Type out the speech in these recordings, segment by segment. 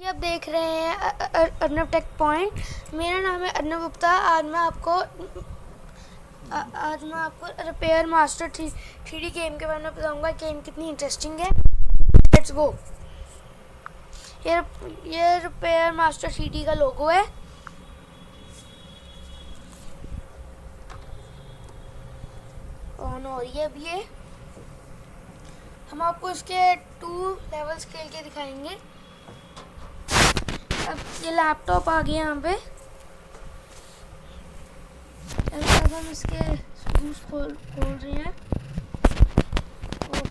ये आप देख रहे हैं अर्नव टेक पॉइंट। मेरा नाम है अर्नव गुप्ता। आज मैं आपको रिपेयर मास्टर 3D गेम के बारे में बताऊंगा। गेम कितनी इंटरेस्टिंग है। Let's go. ये रिपेयर मास्टर 3D का लोगो है। ऑन हो रही है अभी ये। हम आपको इसके 2 लेवल्स खेल के दिखाएंगे। अब ये लैपटॉप आ गया यहाँ पे। अब हम इसके स्क्रूज खोल रहे हैं, वो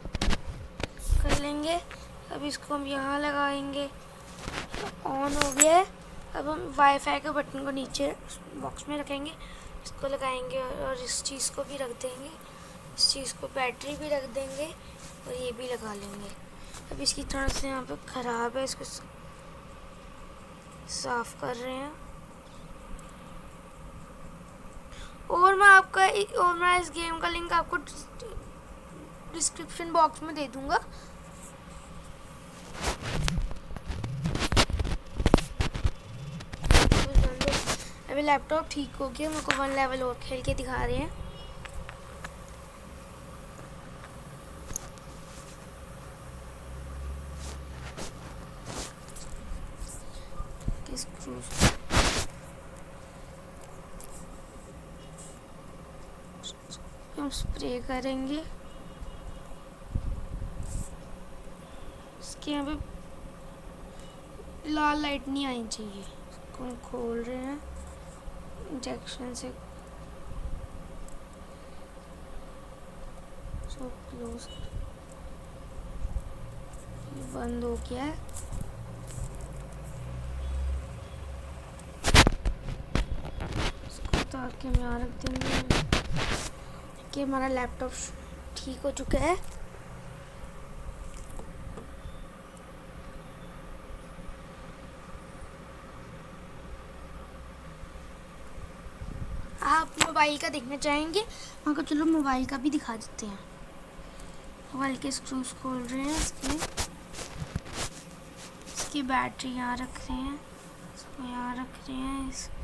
कर लेंगे। अब इसको हम यहाँ लगाएंगे। ऑन हो गया है। अब हम वाईफाई के बटन को नीचे बॉक्स में रखेंगे, इसको लगाएंगे और इस चीज़ को भी रख देंगे। इस चीज़ को बैटरी भी रख देंगे और ये भी लगा लेंगे। अब इसकी थोड़ा सा यहाँ पे ख़राब है, इसको साफ कर रहे हैं। और मैं इस गेम का लिंक आपको डिस्क्रिप्शन बॉक्स में दे दूंगा। अभी लैपटॉप ठीक हो गया। मेरे को 1 लेवल और खेल के दिखा रहे हैं। हम स्प्रे करेंगे। इसके यहाँ पे लाल लाइट नहीं आनी चाहिए। इसको हम खोल रहे हैं इंजेक्शन से। सब क्लोज। ये बंद हो गया है। इसको उतार के हम यहाँ रख देंगे कि हमारा लैपटॉप ठीक हो चुका है। आप मोबाइल का देखना चाहेंगे वहाँ का, चलो मोबाइल का भी दिखा देते हैं। मोबाइल के स्क्रूज खोल रहे हैं। इसकी बैटरी यहाँ रख रहे हैं, इसको यहाँ रख रहे हैं।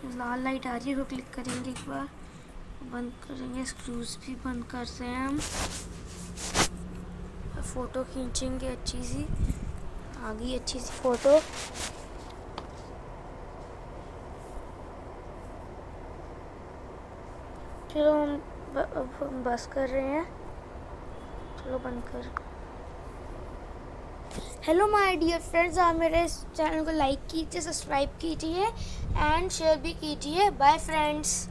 लाल लाइट आ रही है, इसको क्लिक करेंगे एक बार, बंद करेंगे। स्क्रूज भी बंद कर रहे हैं हम। फ़ोटो खींचेंगे अच्छी सी। आ गई अच्छी सी फ़ोटो। चलो हम बस कर रहे हैं। चलो बंद कर। हेलो माय डियर फ्रेंड्स, आप मेरे इस चैनल को लाइक कीजिए, सब्सक्राइब कीजिए एंड शेयर भी कीजिए। Bye friends.